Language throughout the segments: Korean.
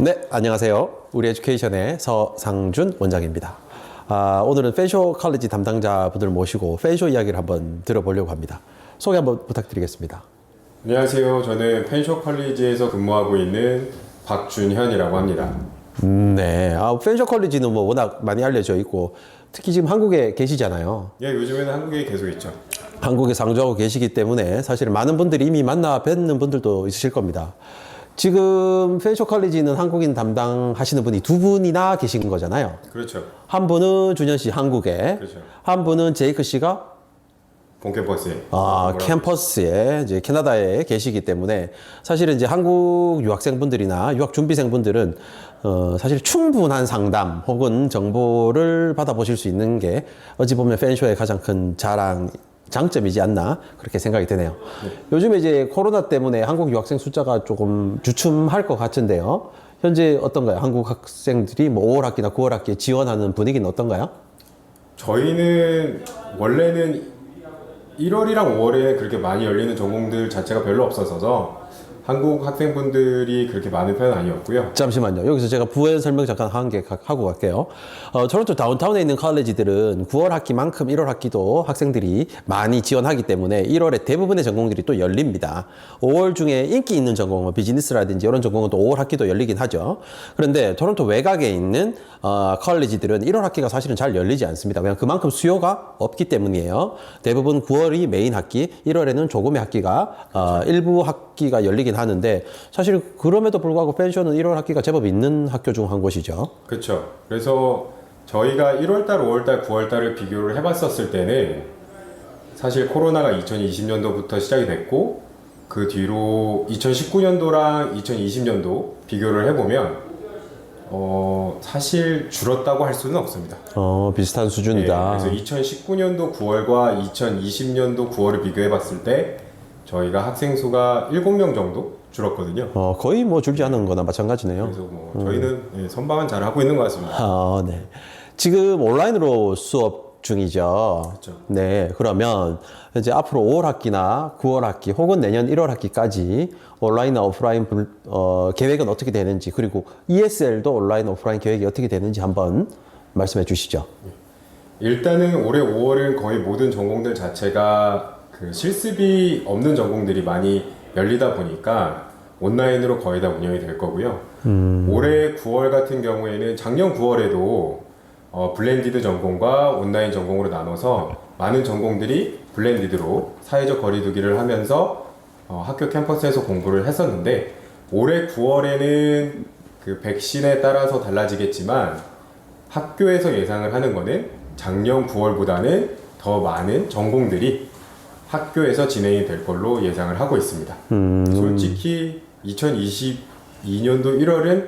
네, 안녕하세요. 우리 에듀케이션의 서상준 원장입니다. 오늘은 펜쇼 컬리지 담당자분들 모시고 펜쇼 이야기를 한번 들어보려고 합니다. 소개 한번 부탁드리겠습니다. 안녕하세요. 저는 펜쇼 컬리지에서 근무하고 있는 박준현이라고 합니다. 네, 펜쇼 컬리지는 뭐 워낙 많이 알려져 있고 특히 지금 한국에 계시잖아요. 예, 요즘에는 한국에 계속 있죠. 한국에 상주하고 계시기 때문에 사실 많은 분들이 이미 만나 뵙는 분들도 있으실 겁니다. 지금 펜쇼 컬리지는 한국인 담당하시는 분이 두 분이나 계신 거잖아요. 그렇죠. 한 분은 준현 씨 한국에, 그렇죠. 한 분은 제이크 씨가 본캠퍼스에. 캠퍼스에 이제 캐나다에 계시기 때문에 사실은 이제 한국 유학생분들이나 유학 준비생분들은 사실 충분한 상담 혹은 정보를 받아보실 수 있는 게 어찌 보면 펜쇼의 가장 큰 장점이지 않나 그렇게 생각이 되네요. 네. 요즘에 이제 코로나 때문에 한국 유학생 숫자가 조금 주춤할 것 같은데요. 현재 어떤가요? 한국 학생들이 뭐 5월 학기나 9월 학기에 지원하는 분위기는 어떤가요? 저희는 원래는 1월이랑 5월에 그렇게 많이 열리는 전공들 자체가 별로 없어서 한국 학생분들이 그렇게 많은 편은 아니었고요. 잠시만요. 여기서 제가 부연 설명 잠깐 한 개 하고 갈게요. 토론토 다운타운에 있는 컬리지들은 9월 학기만큼 1월 학기도 학생들이 많이 지원하기 때문에 1월에 대부분의 전공들이 또 열립니다. 5월 중에 인기 있는 전공, 뭐 비즈니스라든지 이런 전공은 또 5월 학기도 열리긴 하죠. 그런데 토론토 외곽에 있는 컬리지들은 1월 학기가 사실은 잘 열리지 않습니다. 그냥 그만큼 수요가 없기 때문이에요. 대부분 9월이 메인 학기, 1월에는 조금의 학기가 일부 학기가 열리긴 하는데 사실 그럼에도 불구하고 펜쇼는 1월 학기가 제법 있는 학교 중 한 곳이죠. 그렇죠. 그래서 저희가 1월달, 5월달, 9월달을 비교를 해봤었을 때는 사실 코로나가 2020년도부터 시작이 됐고 그 뒤로 2019년도랑 2020년도 비교를 해보면 사실 줄었다고 할 수는 없습니다. 비슷한 수준이다. 네, 그래서 2019년도 9월과 2020년도 9월을 비교해 봤을 때 저희가 학생 수가 7명 정도 줄었거든요. 거의 뭐 줄지 않은 거나 마찬가지네요. 그래서 뭐 저희는 예, 선방은 잘 하고 있는 것 같습니다. 네. 지금 온라인으로 수업 중이죠. 그렇죠. 네. 그러면 이제 앞으로 5월 학기나 9월 학기 혹은 내년 1월 학기까지 온라인과 오프라인 계획은 어떻게 되는지 그리고 ESL도 온라인 오프라인 계획이 어떻게 되는지 한번 말씀해 주시죠. 일단은 올해 5월은 거의 모든 전공들 자체가 그 실습이 없는 전공들이 많이 열리다 보니까 온라인으로 거의 다 운영이 될 거고요. 올해 9월 같은 경우에는 작년 9월에도 블렌디드 전공과 온라인 전공으로 나눠서 많은 전공들이 블렌디드로 사회적 거리두기를 하면서 학교 캠퍼스에서 공부를 했었는데 올해 9월에는 그 백신에 따라서 달라지겠지만 학교에서 예상을 하는 거는 작년 9월보다는 더 많은 전공들이 학교에서 진행이 될 걸로 예상을 하고 있습니다. 솔직히 2022년도 1월은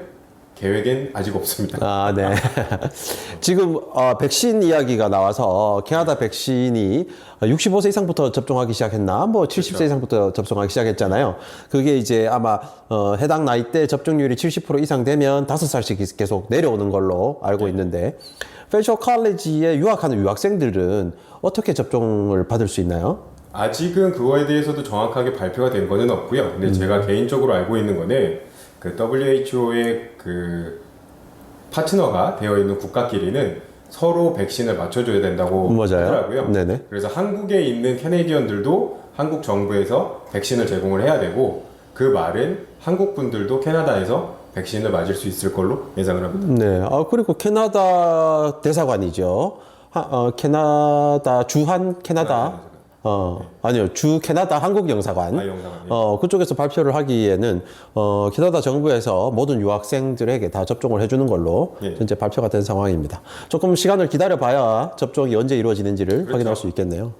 계획은 아직 없습니다. 네. 지금 백신 이야기가 나와서 캐나다 백신이 65세 이상부터 접종하기 시작했나? 뭐 70세 그렇죠. 이상부터 접종하기 시작했잖아요. 그게 이제 아마 해당 나이대 접종률이 70% 이상 되면 5살씩 계속 내려오는 걸로 알고 있는데 펜쇼 컬리지에 유학하는 유학생들은 어떻게 접종을 받을 수 있나요? 아직은 그거에 대해서도 정확하게 발표가 된 거는 없고요. 근데 제가 개인적으로 알고 있는 거는 그 WHO의 그 파트너가 되어 있는 국가끼리는 서로 백신을 맞춰줘야 된다고 하더라고요. 네네. 그래서 한국에 있는 캐네디언들도 한국 정부에서 백신을 제공을 해야 되고 그 말은 한국 분들도 캐나다에서 백신을 맞을 수 있을 걸로 예상을 합니다. 네. 그리고 캐나다 대사관이죠. 캐나다 주한 캐나다. 아니요. 주 캐나다 한국 영사관. 영사관. 그쪽에서 발표를 하기에는 캐나다 정부에서 모든 유학생들에게 다 접종을 해주는 걸로 현재 발표가 된 상황입니다. 조금 시간을 기다려봐야 접종이 언제 이루어지는지를 그렇죠. 확인할 수 있겠네요.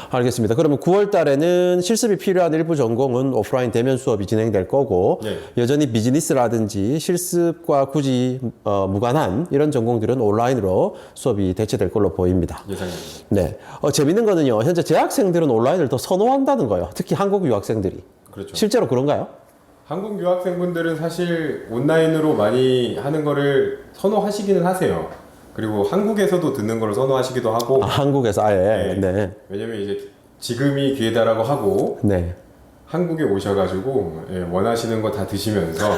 알겠습니다. 그러면 9월 달에는 실습이 필요한 일부 전공은 오프라인 대면 수업이 진행될 거고 여전히 비즈니스라든지 실습과 굳이 무관한 이런 전공들은 온라인으로 수업이 대체될 걸로 보입니다. 예상입니다. 네. 재밌는 거는요. 현재 재학생들은 온라인을 더 선호한다는 거예요. 특히 한국 유학생들이. 그렇죠. 실제로 그런가요? 한국 유학생분들은 사실 온라인으로 많이 하는 거를 선호하시기는 하세요. 그리고 한국에서도 듣는 걸 선호하시기도 하고. 한국에서 아예. 네. 왜냐면 이제 지금이 기회다라고 하고 한국에 오셔가지고 원하시는 거 다 드시면서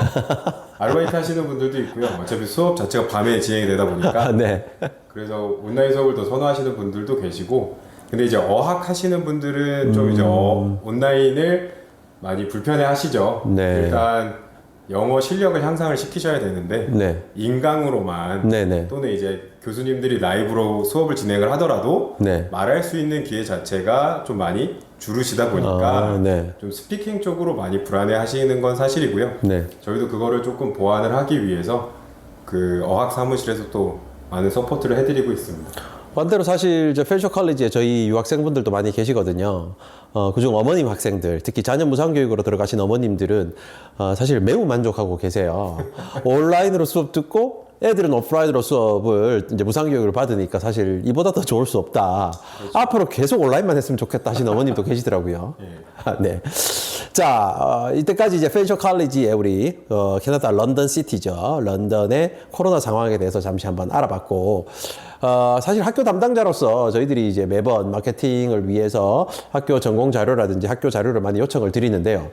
아르바이트 하시는 분들도 있고요. 어차피 수업 자체가 밤에 진행이 되다 보니까 네. 그래서 온라인 수업을 더 선호하시는 분들도 계시고, 근데 이제 어학 하시는 분들은 좀 이제 온라인을 많이 불편해 하시죠. 네. 일단 영어 실력을 향상을 시키셔야 되는데 네. 인강으로만 네네. 또는 이제 교수님들이 라이브로 수업을 진행을 하더라도 네. 말할 수 있는 기회 자체가 좀 많이 줄으시다 보니까 네. 좀 스피킹 쪽으로 많이 불안해 하시는 건 사실이고요. 네. 저희도 그거를 조금 보완을 하기 위해서 그 어학 사무실에서 또 많은 서포트를 해드리고 있습니다. 반대로 사실 저 펜셔 컬리지에 저희 유학생분들도 많이 계시거든요. 그중 어머님 학생들, 특히 자녀 무상교육으로 들어가신 어머님들은 사실 매우 만족하고 계세요. 온라인으로 수업 듣고 애들은 오프라인으로 수업을 이제 무상교육을 받으니까 사실 이보다 더 좋을 수 없다. 그렇죠. 앞으로 계속 온라인만 했으면 좋겠다 하시는 어머님도 계시더라고요. 네. 자, 이때까지 이제 펜셔 컬리지의 우리 캐나다 런던 시티죠. 런던의 코로나 상황에 대해서 잠시 한번 알아봤고, 사실 학교 담당자로서 저희들이 이제 매번 마케팅을 위해서 학교 전공 자료라든지 학교 자료를 많이 요청을 드리는데요.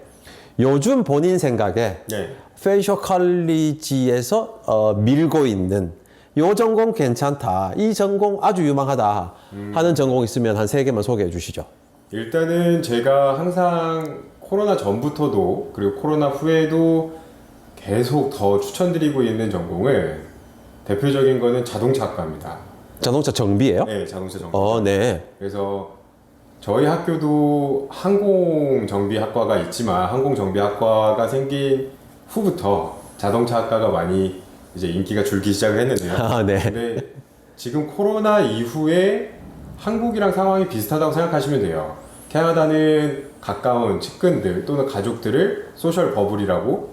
요즘 본인 생각에 네. 펜셔 컬리지에서 밀고 있는 요 전공 괜찮다, 이 전공 아주 유망하다 하는 전공 있으면 한 3개만 소개해 주시죠. 일단은 제가 항상 코로나 전부터도 그리고 코로나 후에도 계속 더 추천드리고 있는 전공을, 대표적인 거는 자동차학과입니다. 자동차 정비예요? 네, 자동차 정비. 네. 그래서 저희 학교도 항공정비학과가 있지만 항공정비학과가 생긴 후부터 자동차학과가 많이 이제 인기가 줄기 시작을 했는데요. 네. 근데 지금 코로나 이후에 한국이랑 상황이 비슷하다고 생각하시면 돼요. 캐나다는 가까운 측근들 또는 가족들을 소셜 버블이라고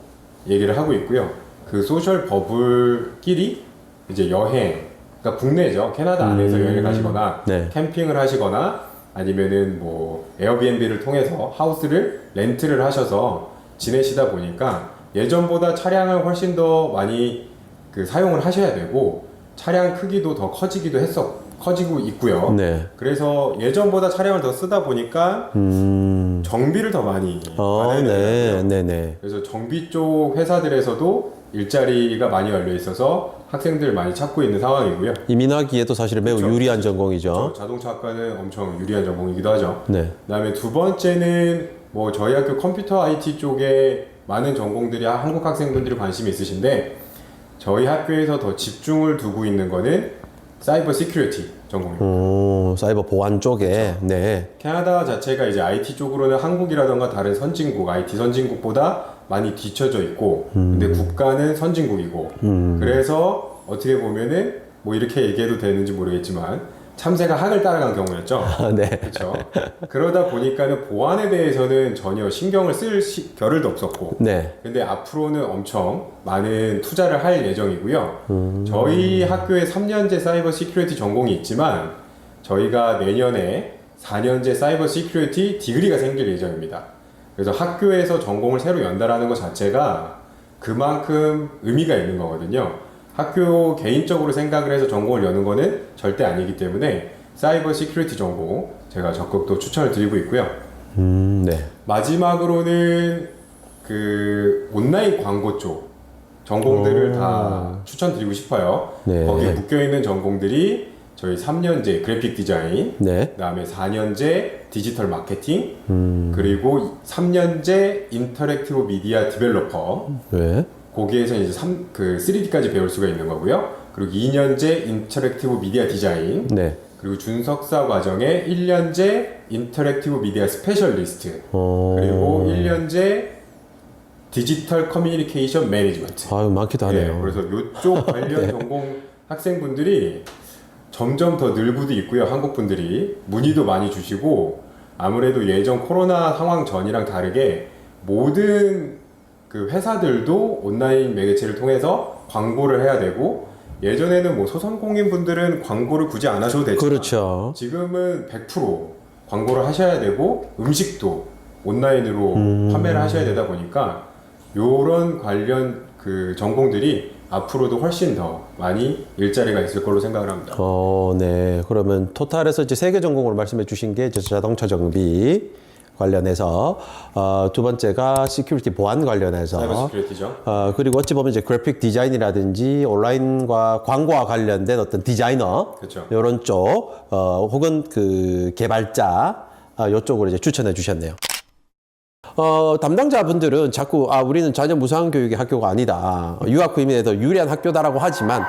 얘기를 하고 있고요. 그 소셜 버블끼리 이제 여행, 그러니까 국내죠. 캐나다 안에서 여행을 가시거나 네. 캠핑을 하시거나 아니면은 뭐 에어비앤비를 통해서 하우스를 렌트를 하셔서 지내시다 보니까 예전보다 차량을 훨씬 더 많이 그 사용을 하셔야 되고, 차량 크기도 더 커지고 있고요. 네. 그래서 예전보다 차량을 더 쓰다 보니까 정비를 더 많이 받아야 네. 되더라고요. 네네. 그래서 정비 쪽 회사들에서도 일자리가 많이 열려 있어서 학생들 많이 찾고 있는 상황이고요. 이민하기에도 사실 매우 그렇죠. 유리한 전공이죠. 자동차학과는 엄청 유리한 전공이기도 하죠. 네. 그다음에 두 번째는 뭐 저희 학교 컴퓨터 IT 쪽에 많은 전공들이 한국 학생분들이 관심이 있으신데, 저희 학교에서 더 집중을 두고 있는 거는 사이버 시큐리티 전공입니다. 사이버 보안 쪽에. 네. 캐나다 자체가 이제 IT 쪽으로는 한국이라던가 다른 선진국, IT 선진국보다 많이 뒤처져 있고, 근데 국가는 선진국이고, 그래서 어떻게 보면은 뭐 이렇게 얘기해도 되는지 모르겠지만 참새가 학을 따라간 경우였죠. 네. 그렇죠. 그러다 보니까는 보안에 대해서는 전혀 신경을 쓸 겨를도 없었고, 네. 근데 앞으로는 엄청 많은 투자를 할 예정이고요. 저희 학교에 3년제 사이버 시큐리티 전공이 있지만 저희가 내년에 4년제 사이버 시큐리티 디그리가 생길 예정입니다. 그래서 학교에서 전공을 새로 연달하는 것 자체가 그만큼 의미가 있는 거거든요. 학교 개인적으로 생각을 해서 전공을 여는 거는 절대 아니기 때문에 사이버 시큐리티 전공 제가 적극 또 추천을 드리고 있고요. 네. 마지막으로는 그 온라인 광고 쪽 전공들을 다 추천드리고 싶어요. 네. 거기에 묶여있는 전공들이 저희 3년제 그래픽 디자인, 네. 그 다음에 4년제 디지털 마케팅, 그리고 3년제 인터랙티브 미디어 디벨로퍼, 네. 거기에서 이제 3D까지 배울 수가 있는 거고요. 그리고 2년제 인터랙티브 미디어 디자인, 네. 그리고 준석사 과정에 1년제 인터랙티브 미디어 스페셜리스트, 그리고 1년제 디지털 커뮤니케이션 매니지먼트. 아유, 많기도 하네요. 네, 그래서 이쪽 관련 전공 학생분들이 점점 더 늘고도 있고요. 한국 분들이 문의도 많이 주시고, 아무래도 예전 코로나 상황 전이랑 다르게 모든 그 회사들도 온라인 매개체를 통해서 광고를 해야 되고, 예전에는 뭐 소상공인 분들은 광고를 굳이 안 하셔도 됐지만 그렇죠. 지금은 100% 광고를 하셔야 되고, 음식도 온라인으로 판매를 하셔야 되다 보니까 요런 관련 그 전공들이 앞으로도 훨씬 더 많이 일자리가 있을 걸로 생각을 합니다. 네. 그러면 토탈에서 이제 3개 전공으로 말씀해 주신 게 이제 자동차 정비, 관련해서 두 번째가 시큐리티 보안 관련해서 사이버 시큐리티죠. 그리고 어찌 보면 이제 그래픽 디자인이라든지 온라인과 광고와 관련된 어떤 디자이너 그렇죠. 이런 쪽 혹은 그 개발자 이쪽으로 이제 추천해 주셨네요. 담당자분들은 자꾸 우리는 전혀 무상교육의 학교가 아니다. 유학 구입에 더 유리한 학교다라고 하지만